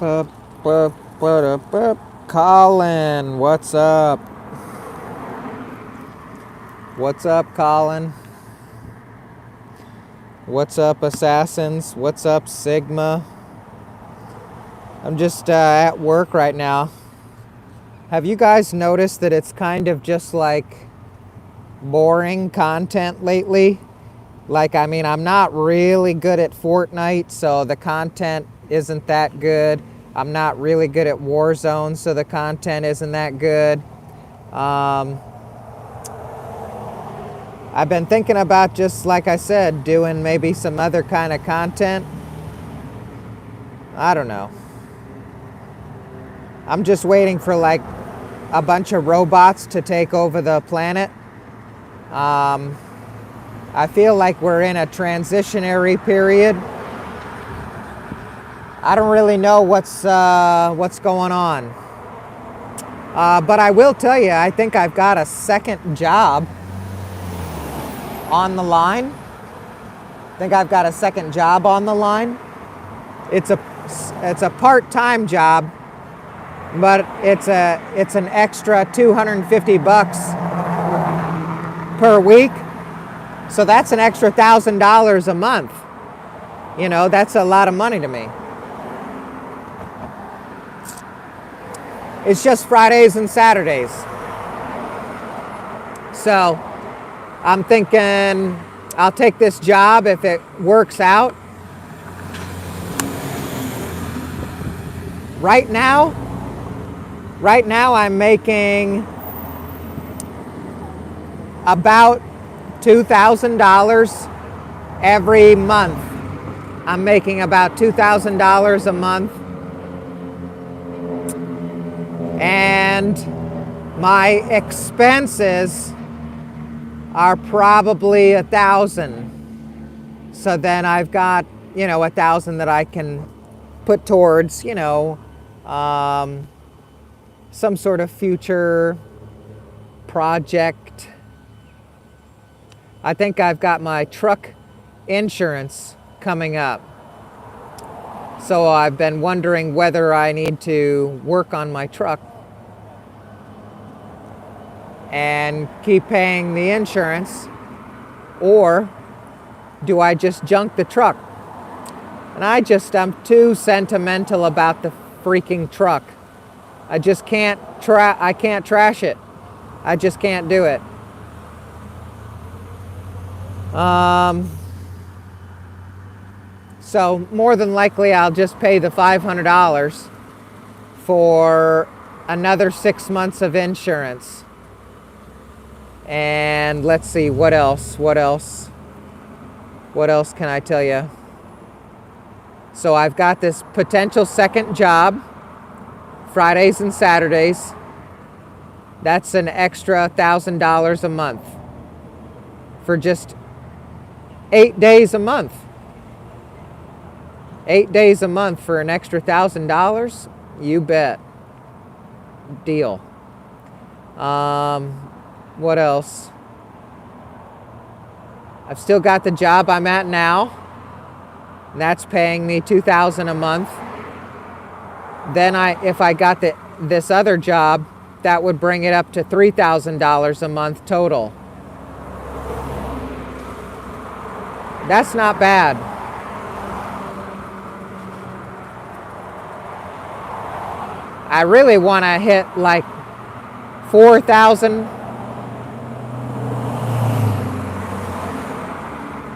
Bup, bup, bup, bup. Colin, what's up? What's up, Colin? What's up, Assassins? What's up, Sigma? I'm just at work right now. Have you guys noticed that it's kind of just like boring content lately? Like, I mean, I'm not really good at Fortnite, so the content isn't that good. I'm not really good at Warzone, so the content isn't that good. I've been thinking about, just like I said, doing maybe some other kind of content. I don't know. I'm just waiting for like a bunch of robots to take over the planet. I feel like we're in a transitionary period. I don't really know what's going on. But I will tell you, I think I've got a second job on the line. It's a part-time job, but it's an extra $250 per week. So that's an extra $1,000 a month. You know, that's a lot of money to me. It's just Fridays and Saturdays. So I'm thinking I'll take this job if it works out. Right now I'm making about $2,000 every month. I'm making about $2,000 a month. And my expenses are probably $1,000. So then I've got, you know, $1,000 that I can put towards, you know, some sort of future project. I think I've got my truck insurance coming up. So I've been wondering whether I need to work on my truck and keep paying the insurance, or do I just junk the truck? And I'm too sentimental about the freaking truck. I just can't trash it. I just can't do it. So more than likely I'll just pay the $500 for another 6 months of insurance. And let's see, what else can I tell you? So I've got this potential second job, Fridays and Saturdays. That's an extra $1,000 a month for just 8 days a month. 8 days a month for an extra $1,000? You bet. Deal. What else? I've still got the job I'm at now. That's paying me $2,000 a month. Then if I got this other job, that would bring it up to $3,000 a month total. That's not bad. I really want to hit like 4,000.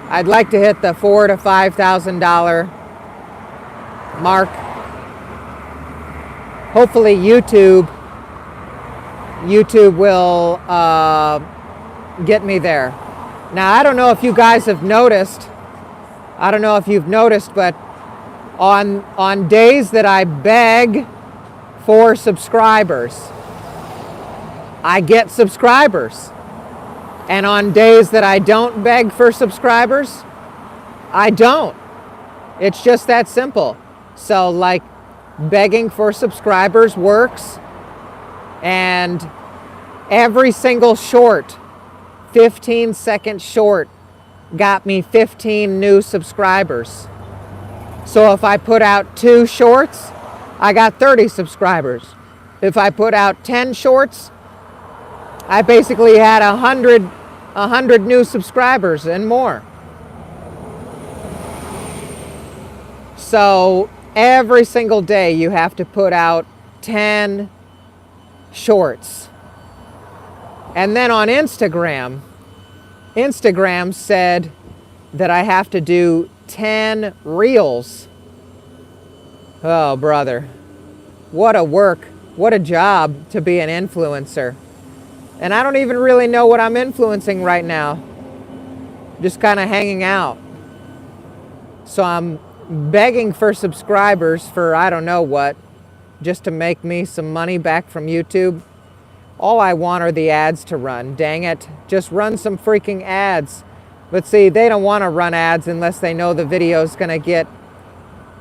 I'd like to hit the $4,000 to $5,000 mark. Hopefully YouTube will get me there. Now, I don't know if you guys have noticed. I don't know if you've noticed, but on days that I beg for subscribers, I get subscribers. And on days that I don't beg for subscribers, I don't. It's just that simple. So like begging for subscribers works, and every single short, 15-second short, got me 15 new subscribers. So if I put out 2 shorts, I got 30 subscribers. If I put out 10 shorts, I basically had 100 new subscribers and more. So every single day you have to put out 10 shorts. And then on Instagram said that I have to do 10 reels. Oh, brother. What a work, what a job to be an influencer. And I don't even really know what I'm influencing right now. Just kind of hanging out. So I'm begging for subscribers for I don't know what, just to make me some money back from YouTube. All I want are the ads to run. Dang it. Just run some freaking ads. But see, they don't want to run ads unless they know the video's going to get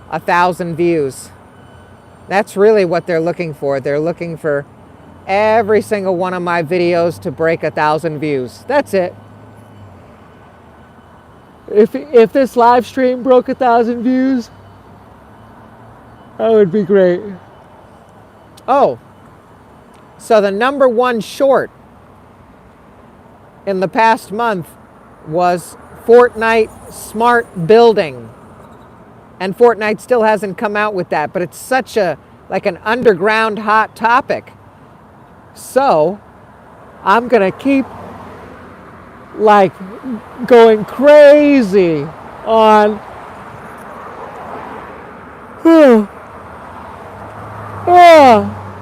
1,000 views. That's really what they're looking for. They're looking for every single one of my videos to break 1,000 views. That's it. If this live stream broke 1,000 views, that would be great. Oh, so the number one short in the past month was Fortnite Smart Building. And Fortnite still hasn't come out with that, but it's such a, like an underground hot topic. So I'm gonna keep like going crazy on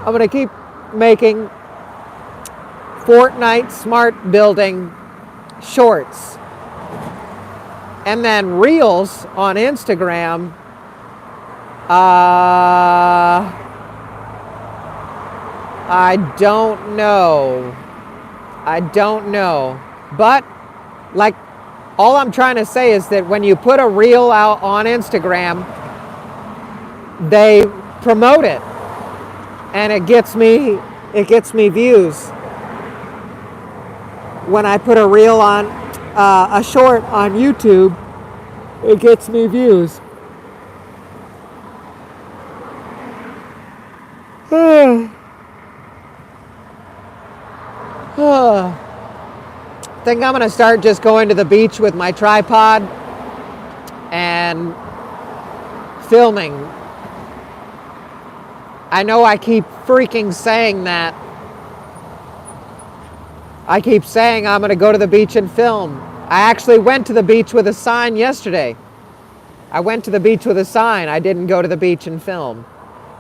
I'm gonna keep making Fortnite Smart Building shorts. And then reels on Instagram. I don't know. But like, all I'm trying to say is that when you put a reel out on Instagram, they promote it, and it gets me views. When I put a reel on a short on YouTube, it gets me views. I think I'm gonna start just going to the beach with my tripod and filming. I know I keep freaking saying that. I keep saying I'm gonna go to the beach and film. I actually went to the beach with a sign yesterday. I went to the beach with a sign. I didn't go to the beach and film.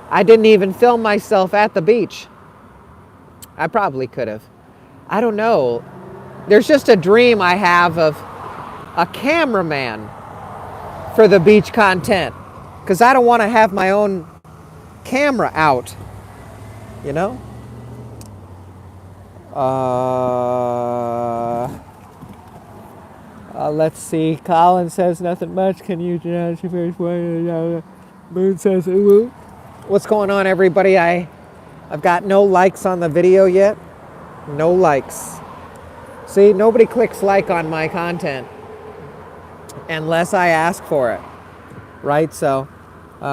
I didn't even film myself at the beach. I probably could have. I don't know. There's just a dream I have of a cameraman for the beach content, because I don't want to have my own camera out, you know? Let's see. Colin says nothing much. Can you judge your first one? Moon says ooh. What's going on, everybody? I've got no likes on the video yet. No likes. See, nobody clicks like on my content unless I ask for it, right? So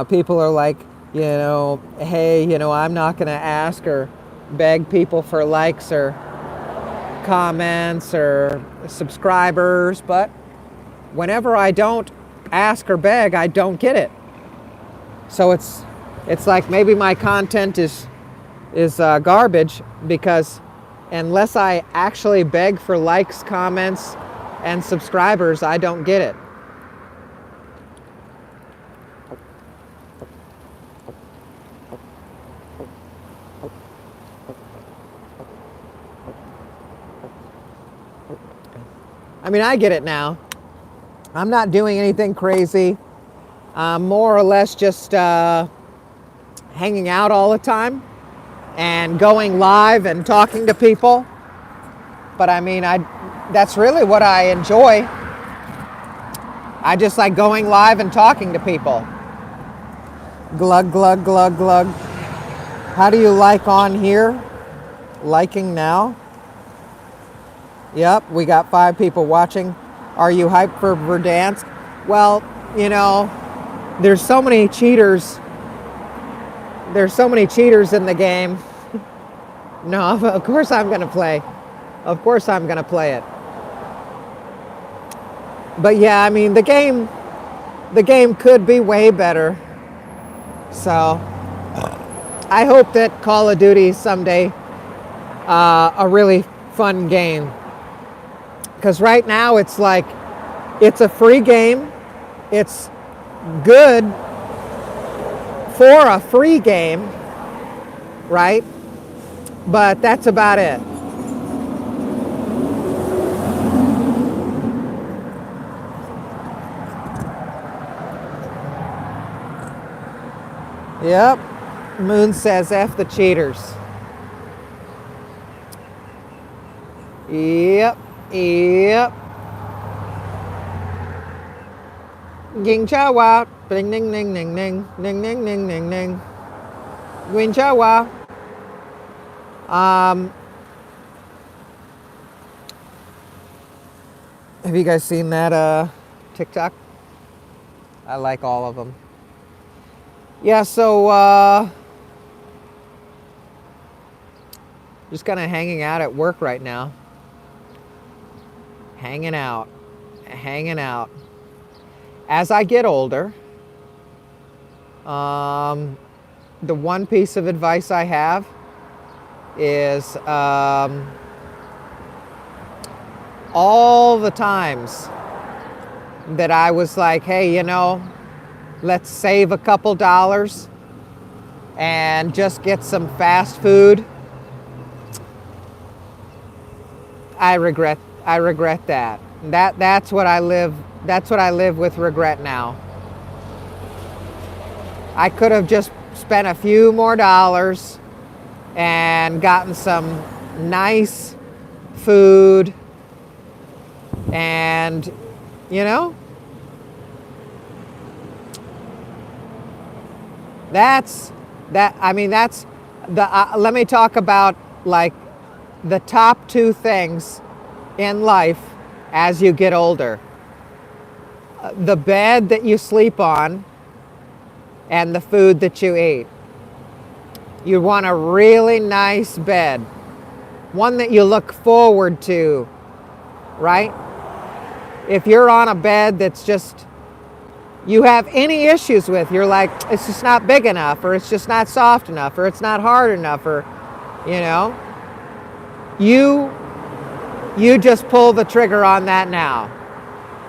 people are like, hey, I'm not going to ask or beg people for likes or comments or subscribers, but whenever I don't ask or beg, I don't get it. So it's like maybe my content is garbage, because unless I actually beg for likes, comments, and subscribers, I don't get it. I mean, I get it now. I'm not doing anything crazy. I'm more or less just hanging out all the time and going live and talking to people. But I mean, that's really what I enjoy. I just like going live and talking to people. Glug, glug, glug, glug. How do you like on here? Liking now? Yep, we got 5 people watching. Are you hyped for Verdansk? Well, there's so many cheaters There's so many cheaters in the game. No, of course I'm going to play. Of course I'm going to play it. But yeah, I mean, the game could be way better. So I hope that Call of Duty someday a really fun game. Because right now it's like, it's a free game. It's good for a free game, right? But that's about it. Yep. Moon says F the cheaters. Yep. Yep. Ging cha wa. Ding ding ding ding ding. Ding ding ding ding ding. Gwin cha wa. Have you guys seen that TikTok? I like all of them. Yeah, so just kind of hanging out at work right now. Hanging out. As I get older, the one piece of advice I have is all the times that I was like, hey, you know, let's save a couple dollars and just get some fast food. I regret that. That's what I live with regret now. I could have just spent a few more dollars and gotten some nice food, and you know, that's the let me talk about like the top two things in life as you get older. The bed that you sleep on and the food that you eat. You want a really nice bed, one that you look forward to, right? If you're on a bed that's just, you have any issues with, you're like, it's just not big enough, or it's just not soft enough, or it's not hard enough, or, you know, you just pull the trigger on that now.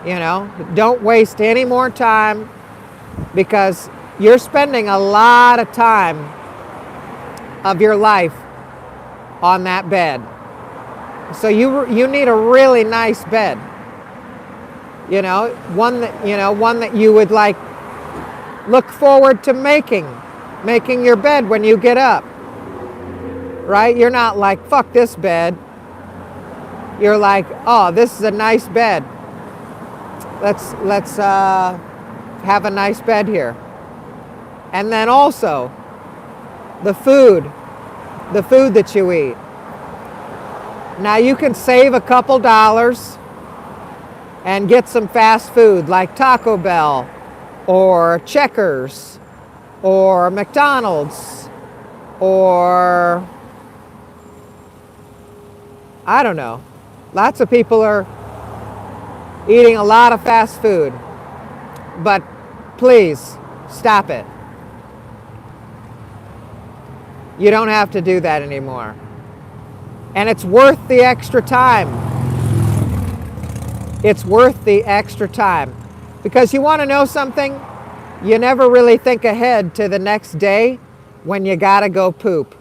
You know, don't waste any more time, because you're spending a lot of time of your life on that bed. So you need a really nice bed. You know, one that you would like look forward to making your bed when you get up. Right? You're not like, fuck this bed. You're like, oh, this is a nice bed. Let's have a nice bed here. And then also the food that you eat. Now you can save a couple dollars and get some fast food like Taco Bell or Checkers or McDonald's or I don't know. Lots of people are eating a lot of fast food, but please stop it. You don't have to do that anymore. And it's worth the extra time. It's worth the extra time. Because you want to know something? You never really think ahead to the next day when you gotta go poop.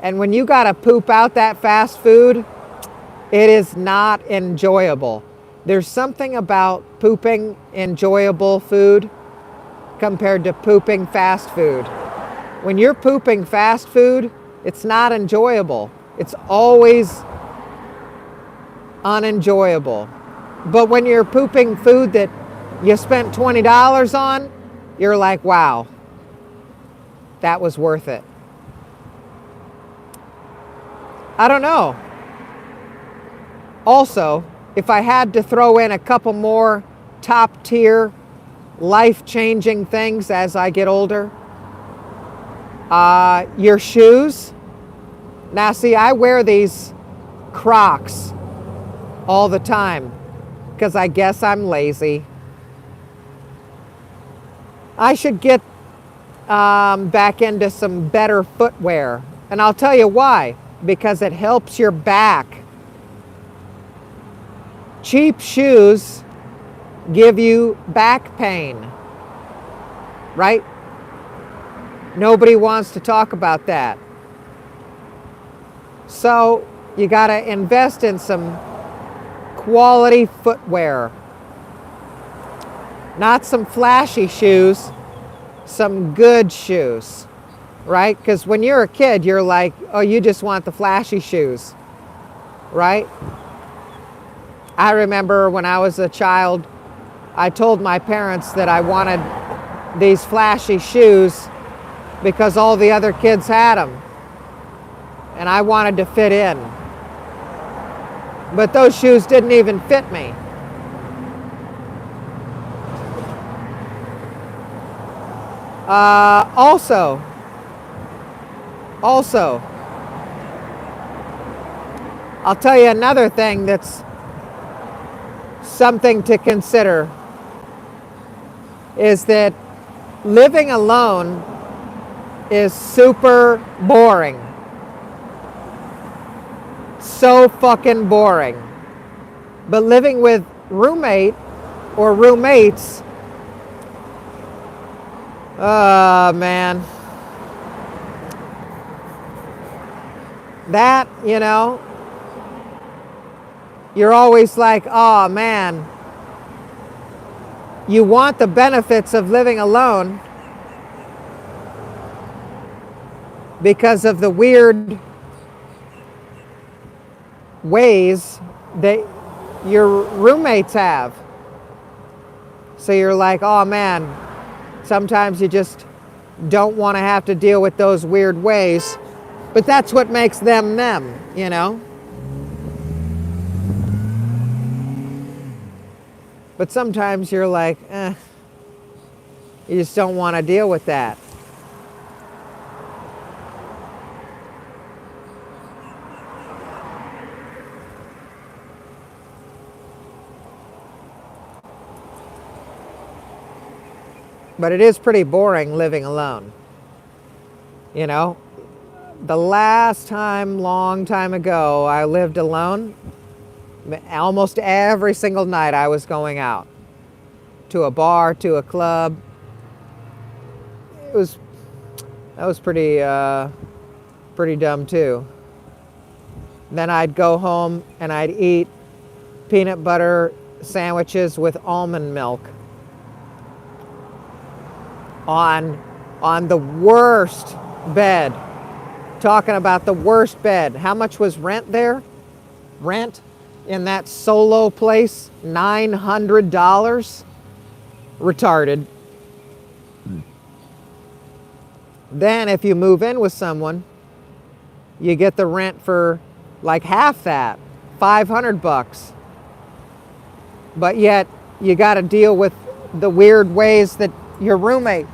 And when you gotta poop out that fast food, it is not enjoyable. There's something about pooping enjoyable food compared to pooping fast food. When you're pooping fast food, it's not enjoyable. It's always unenjoyable. But when you're pooping food that you spent $20 on, you're like, wow, that was worth it. I don't know. Also, if I had to throw in a couple more top tier, life-changing things as I get older, Your shoes. Now see, I wear these Crocs all the time because I guess I'm lazy. I should get back into some better footwear. And I'll tell you why. Because it helps your back. Cheap shoes give you back pain. Right? Nobody wants to talk about that. So you got to invest in some quality footwear. Not some flashy shoes, some good shoes, right? Because when you're a kid, you're like, oh, you just want the flashy shoes, right? I remember when I was a child, I told my parents that I wanted these flashy shoes because all the other kids had them. And I wanted to fit in. But those shoes didn't even fit me. Also, I'll tell you another thing that's something to consider is that living alone is super boring. So fucking boring. But living with roommate or roommates, man. That, you know, you're always like, oh man, you want the benefits of living alone because of the weird ways that your roommates have. So you're like, oh man, sometimes you just don't want to have to deal with those weird ways. But that's what makes them them, you know? But sometimes you're like, you just don't want to deal with that. But it is pretty boring living alone. You know, the last time, long time ago, I lived alone, almost every single night I was going out to a bar, to a club. That was pretty dumb too. Then I'd go home and I'd eat peanut butter sandwiches with almond milk on the worst bed. Talking about the worst bed. How much was rent there? Rent in that solo place? $900? Retarded. Then if you move in with someone, you get the rent for like half that, $500. But yet you got to deal with the weird ways that your roommate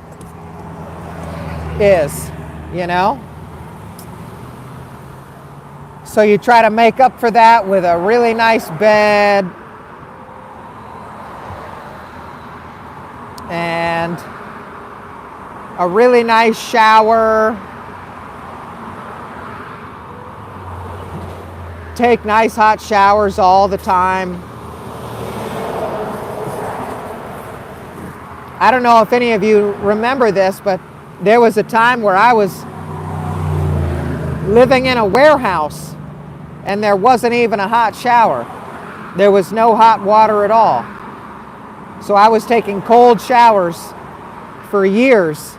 is, you know? So you try to make up for that with a really nice bed and a really nice shower. Take nice hot showers all the time. I don't know if any of you remember this, but there was a time where I was living in a warehouse and there wasn't even a hot shower. There was no hot water at all. So I was taking cold showers for years.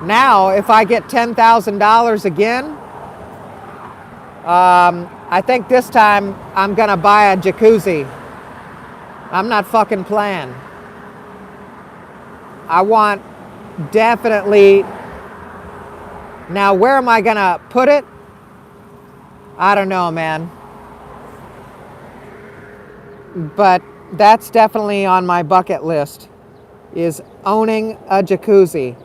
Now, if I get $10,000 again, I think this time I'm gonna buy a jacuzzi. I'm not fucking playing. I want definitely. Now, where am I gonna put it? I don't know, man. But that's definitely on my bucket list. is owning a jacuzzi.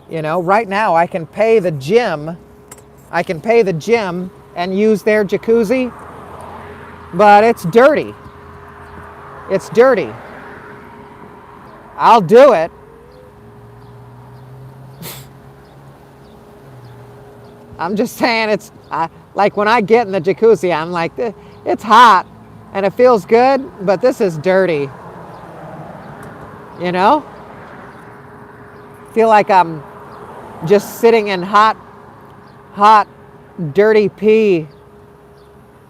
You know, right now I can pay the gym. I can pay the gym and use their jacuzzi, but it's dirty. It's dirty. I'll do it. I'm just saying it's like when I get in the jacuzzi, I'm like, it's hot and it feels good, but this is dirty. You know? Feel like I'm just sitting in hot, dirty pee.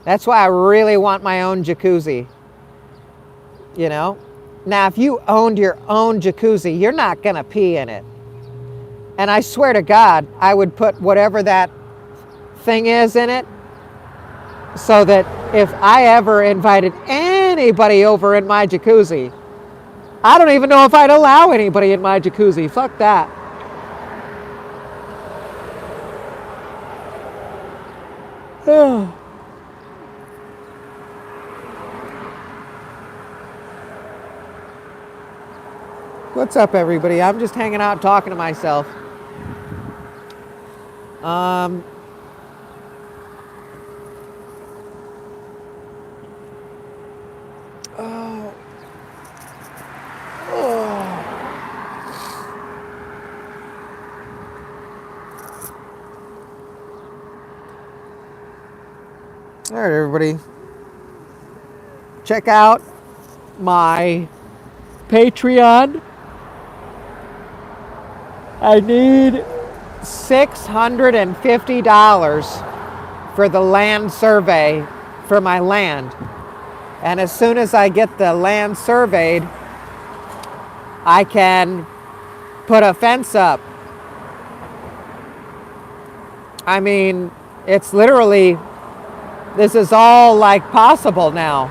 That's why I really want my own jacuzzi. You know? Now, if you owned your own jacuzzi, you're not going to pee in it. And I swear to God, I would put whatever that thing is in it so that if I ever invited anybody over in my jacuzzi, I don't even know if I'd allow anybody in my jacuzzi. Fuck that. What's up, everybody? I'm just hanging out talking to myself. Oh. All right, everybody. Check out my Patreon. I need $650 for the land survey for my land. And as soon as I get the land surveyed, I can put a fence up. I mean, it's literally, this is all like possible now.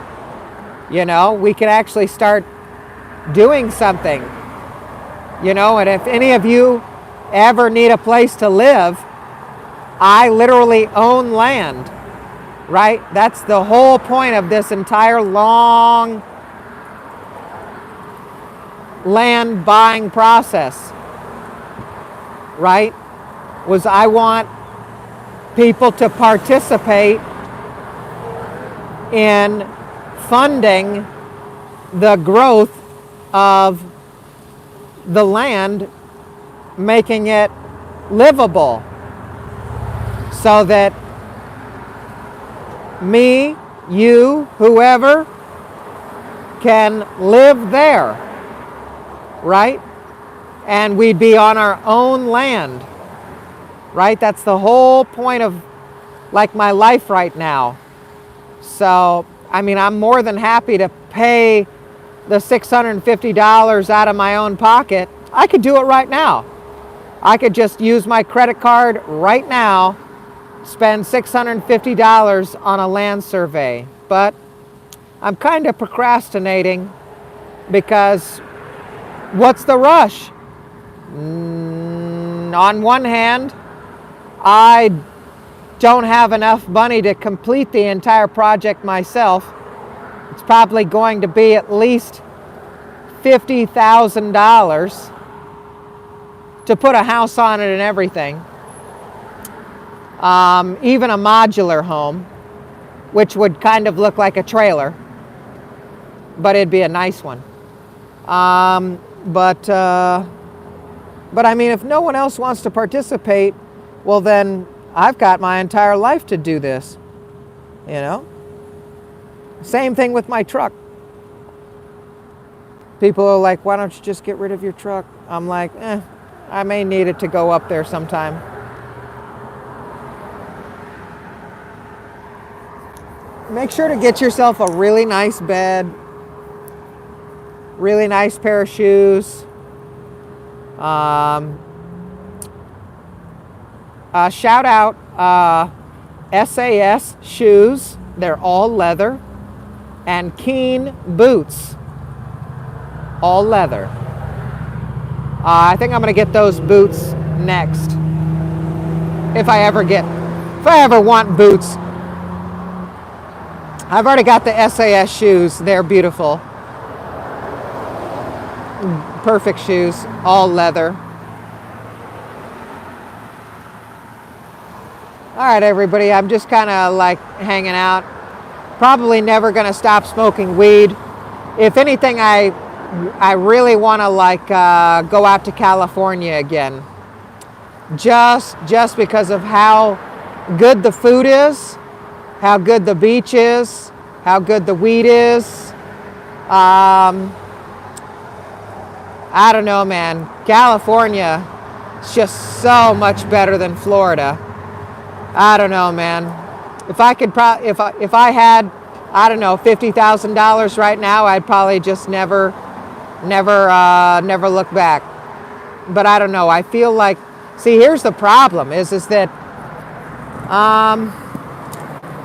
You know, we can actually start doing something. You know, and if any of you ever need a place to live, I literally own land, right? That's the whole point of this entire long land buying process, right? Was I want people to participate in funding the growth of the land, making it livable so that me, you, whoever can live there, right? And we'd be on our own land, right? That's the whole point of like my life right now. So, I mean, I'm more than happy to pay the $650 out of my own pocket. I could do it right now. I could just use my credit card right now, spend $650 on a land survey. But I'm kind of procrastinating because what's the rush? On one hand, I don't have enough money to complete the entire project myself. It's probably going to be at least $50,000 to put a house on it and everything. Even a modular home, which would kind of look like a trailer, but it'd be a nice one. But I mean, if no one else wants to participate, well then I've got my entire life to do this, you know? Same thing with my truck. People are like, why don't you just get rid of your truck? I'm like, I may need it to go up there sometime. Make sure to get yourself a really nice bed, really nice pair of shoes. Shout out SAS shoes. They're all leather. And Keen boots, all leather. I think I'm gonna get those boots next. If I ever want boots. I've already got the SAS shoes, they're beautiful. Perfect shoes, all leather. All right, everybody, I'm just kind of like hanging out. Probably never going to stop smoking weed. If anything, I really want to like go out to California again. Just because of how good the food is, how good the beach is, how good the weed is. I don't know, man. California is just so much better than Florida. I don't know, man. If I could, if I had, I don't know, $50,000 right now, I'd probably just never look back. But I don't know. I feel like, see, here's the problem: is that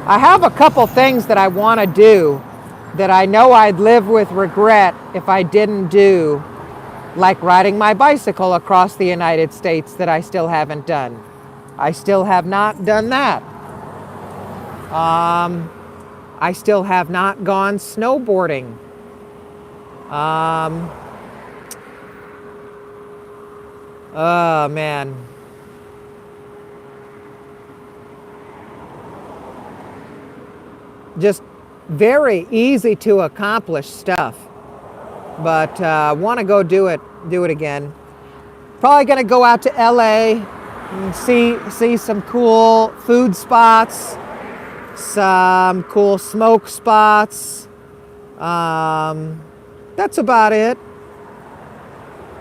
I have a couple things that I want to do that I know I'd live with regret if I didn't do, like riding my bicycle across the United States that I still haven't done. I still have not done that. I still have not gone snowboarding. Oh, man. Just very easy to accomplish stuff. But want to go do it again. Probably going to go out to LA and see some cool food spots, some cool smoke spots. That's about it.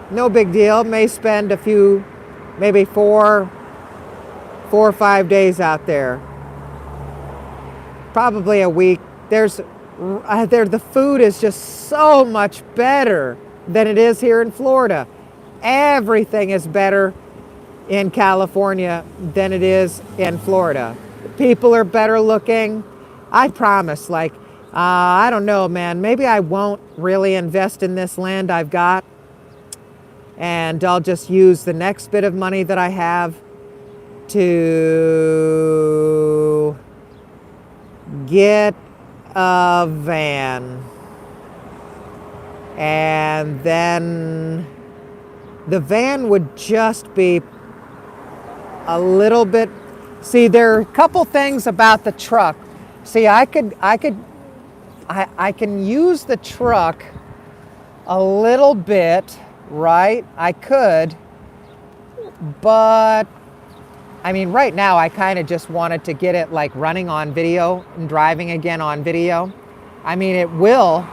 No big deal. May spend a few, maybe four or 5 days out there. Probably a week. The food is just so much better than it is here in Florida. Everything is better in California than it is in Florida. People are better looking. I promise, like, I don't know, man. Maybe I won't really invest in this land I've got, and I'll just use the next bit of money that I have to get a van. And then the van would just be a little bit. See, there are a couple things about the truck. See, I can use the truck a little bit, right? I could, but I mean, right now I kind of just wanted to get it like running on video and driving again on video. I mean, it will,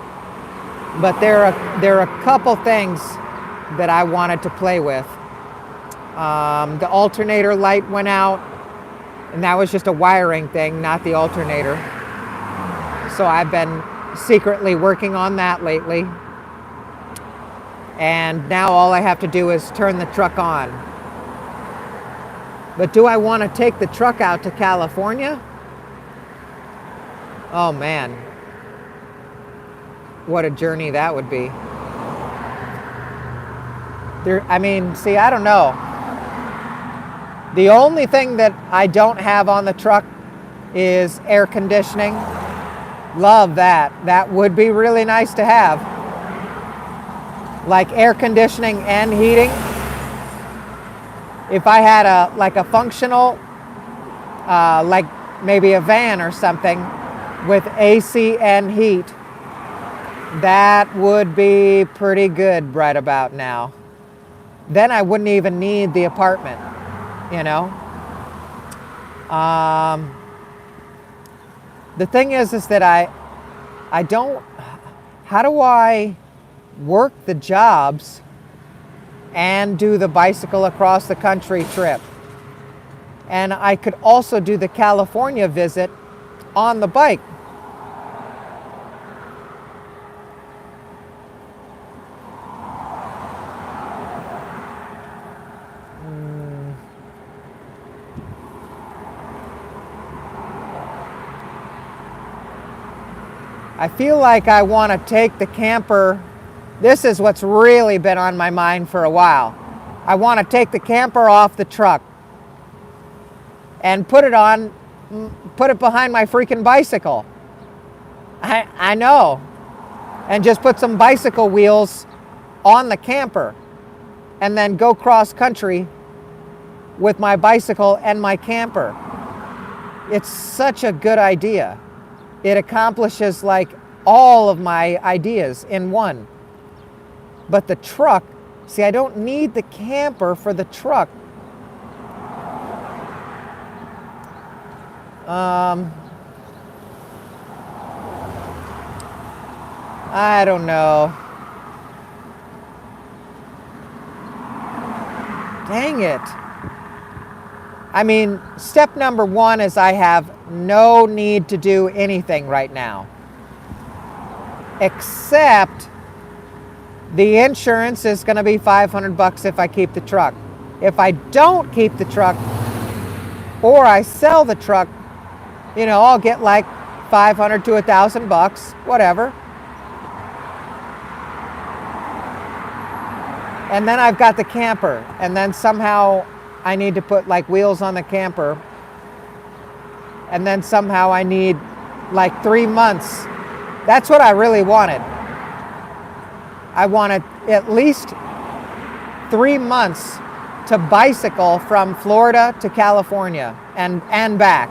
but there are a couple things that I wanted to play with. The alternator light went out, and that was just a wiring thing, not the alternator. So I've been secretly working on that lately. And now all I have to do is turn the truck on. But do I want to take the truck out to California? Oh man, what a journey that would be. I mean, see, I don't know. The only thing that I don't have on the truck is air conditioning. Love that. That would be really nice to have. Like air conditioning and heating. If I had a functional, like maybe a van or something with AC and heat, that would be pretty good right about now. Then I wouldn't even need the apartment, you know. The thing is that I don't, how do I work the jobs and do the bicycle across the country trip? And I could also do the California visit on the bike. I feel like I want to take the camper. This is what's really been on my mind for a while. I want to take the camper off the truck and put it behind my freaking bicycle. I know. And just put some bicycle wheels on the camper and then go cross country with my bicycle and my camper. It's such a good idea. It accomplishes like all of my ideas in one. But the truck, see, I don't need the camper for the truck. I don't know. Dang it. I mean, step number one is I have no need to do anything right now. Except the insurance is going to be $500 if I keep the truck. If I don't keep the truck, or I sell the truck, you know, I'll get like $500 to $1,000, whatever. And then I've got the camper, and then somehow I need to put like wheels on the camper, and then somehow I need like 3 months. That's what I really wanted. I wanted at least 3 months to bicycle from Florida to California and back.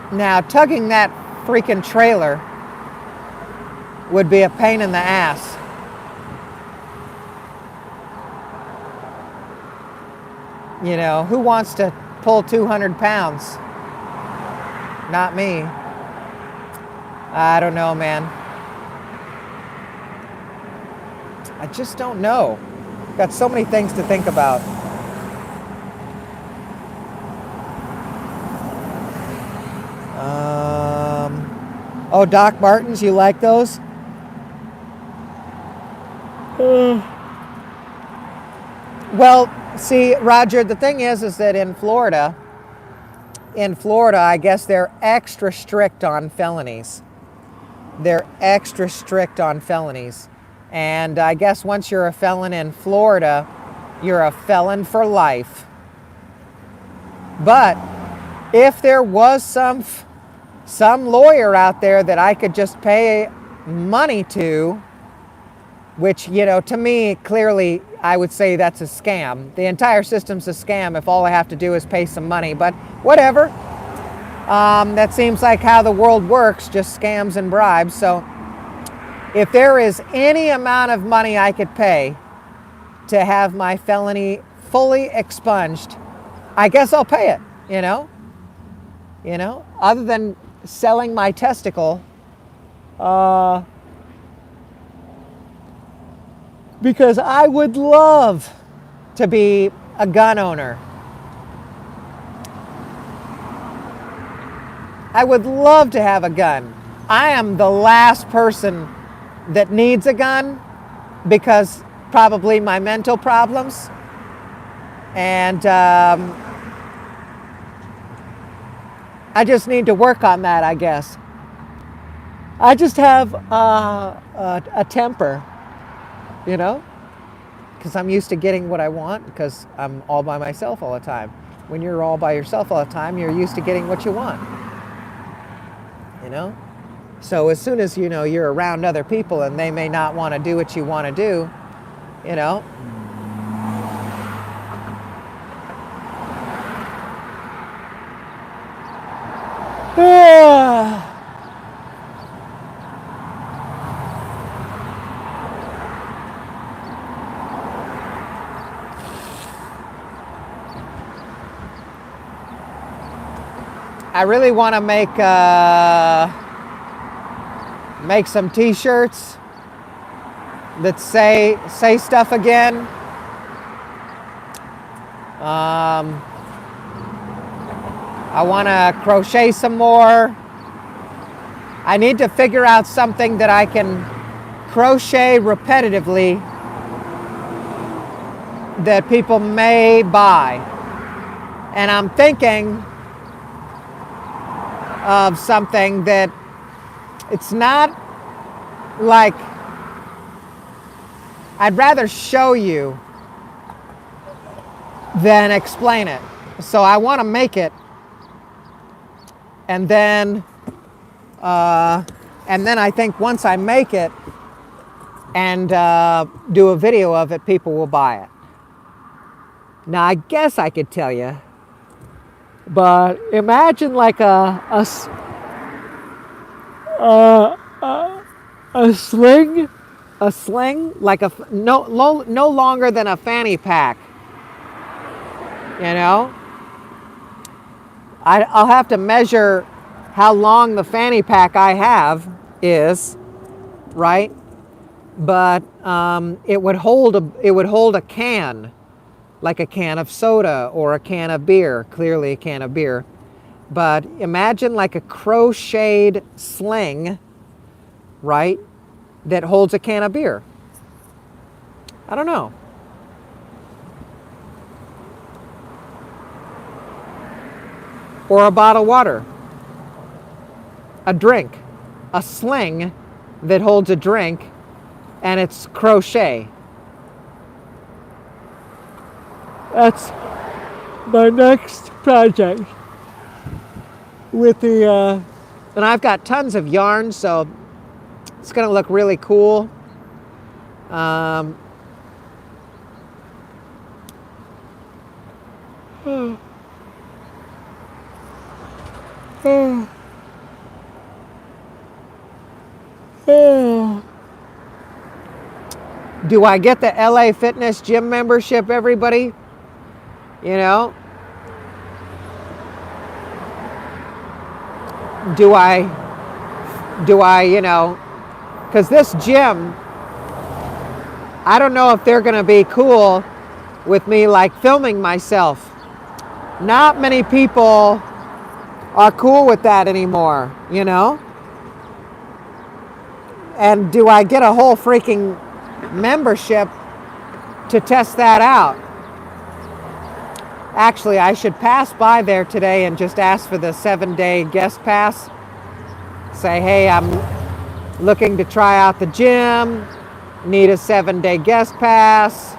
Now, tugging that freaking trailer would be a pain in the ass. You know, who wants to pull 200 pounds? Not me. I don't know, man. I just don't know. Got so many things to think about. Oh, Doc Martens, you like those? Well, see, Roger, the thing is that in Florida, I guess they're extra strict on felonies. They're extra strict on felonies. And I guess once you're a felon in Florida, you're a felon for life. But if there was some lawyer out there that I could just pay money to, which, you know, to me, clearly, I would say that's a scam. The entire system's a scam if all I have to do is pay some money, but whatever. That seems like how the world works, just scams and bribes. So if there is any amount of money I could pay to have my felony fully expunged, I guess I'll pay it, you know? You know, other than selling my testicle, because I would love to be a gun owner. I would love to have a gun. I am the last person that needs a gun because probably my mental problems. And I just need to work on that, I guess. I just have a temper, you know, because I'm used to getting what I want because I'm all by myself all the time. When you're all by yourself all the time, you're used to getting what you want, you know? So as soon as, you know, you're around other people and they may not want to do what you want to do, you know, I really want to make some t-shirts that say stuff again. I want to crochet some more. I need to figure out something that I can crochet repetitively that people may buy. And I'm thinking of something that it's not like, I'd rather show you than explain it. So I want to make it And then I think once I make it and do a video of it, people will buy it. Now, I guess I could tell you, but imagine like a sling, like no longer than a fanny pack. You know, I'll have to measure how long the fanny pack I have is, right? But it would hold a can, like a can of soda or a can of beer. Clearly, a can of beer. But imagine like a crocheted sling, right, that holds a can of beer. I don't know. Or a bottle of water. A drink. A sling that holds a drink, and it's crochet. That's my next project. With the, and I've got tons of yarn, so it's gonna look really cool. Do I get the LA Fitness gym membership, everybody? You know? Do I, you know, because this gym, I don't know if they're going to be cool with me like filming myself. Not many people are cool with that anymore, you know? And do I get a whole freaking membership to test that out? Actually, I should pass by there today and just ask for the 7-day guest pass. Say, hey, I'm looking to try out the gym, need a 7-day guest pass.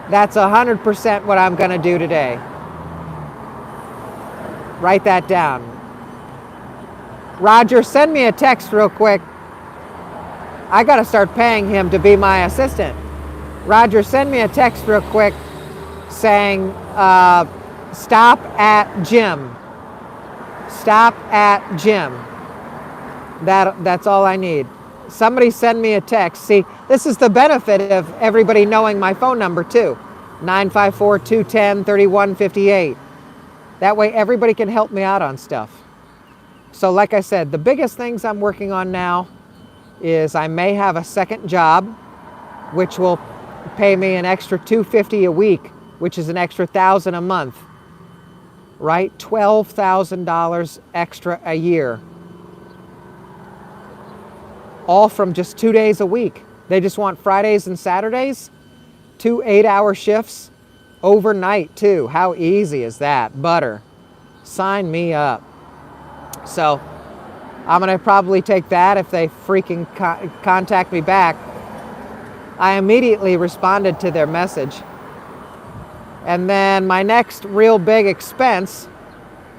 That's 100% what I'm gonna do today. Write that down. Roger, send me a text real quick. I gotta start paying him to be my assistant. Roger, send me a text real quick saying, stop at gym. Stop at gym. That's all I need. Somebody send me a text. See, this is the benefit of everybody knowing my phone number too. 954-210-3158. That way everybody can help me out on stuff. So like I said, the biggest things I'm working on now is I may have a second job, which will pay me an extra $250 a week, which is an extra $1,000 a month, right? $12,000 extra a year. All from just 2 days a week. They just want Fridays and Saturdays, 2 8-hour shifts, overnight too. How easy is that? Butter. Sign me up. So I'm gonna probably take that if they freaking contact me back. I immediately responded to their message. And then my next real big expense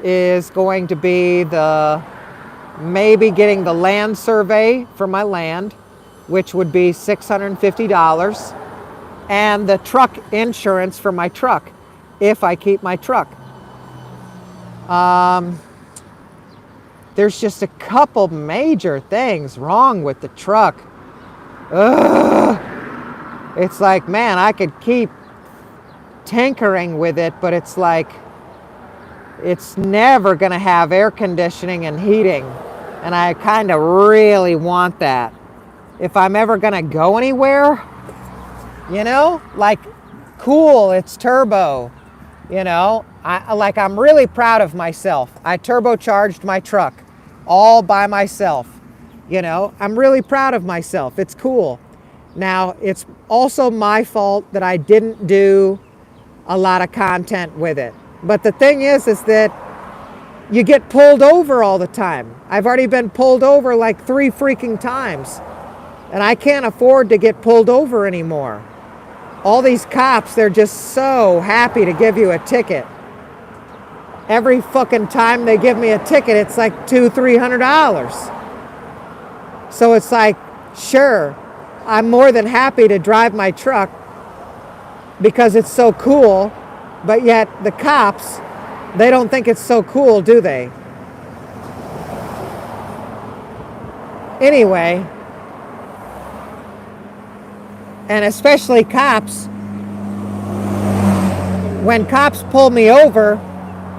is going to be maybe getting the land survey for my land, which would be $650, and the truck insurance for my truck, if I keep my truck. There's just a couple major things wrong with the truck. Ugh. It's like, man, I could keep tinkering with it, but it's like, it's never gonna have air conditioning and heating. And I kind of really want that. If I'm ever gonna go anywhere, you know, like, cool, it's turbo, you know. I'm really proud of myself. I turbocharged my truck all by myself, you know. I'm really proud of myself. It's cool. Now, it's also my fault that I didn't do a lot of content with it. But the thing is that you get pulled over all the time. I've already been pulled over like 3 freaking times. And I can't afford to get pulled over anymore. All these cops, they're just so happy to give you a ticket. every fucking time they give me a ticket, it's like $200-300. So it's like, sure, I'm more than happy to drive my truck because it's so cool, but yet the cops, they don't think it's so cool, do they? Anyway, and especially cops, when cops pull me over,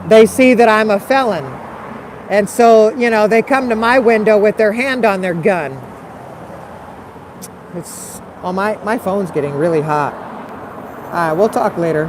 they see that I'm a felon. And so, you know, they come to my window with their hand on their gun. It's, oh, my phone's getting really hot. All right, we'll talk later.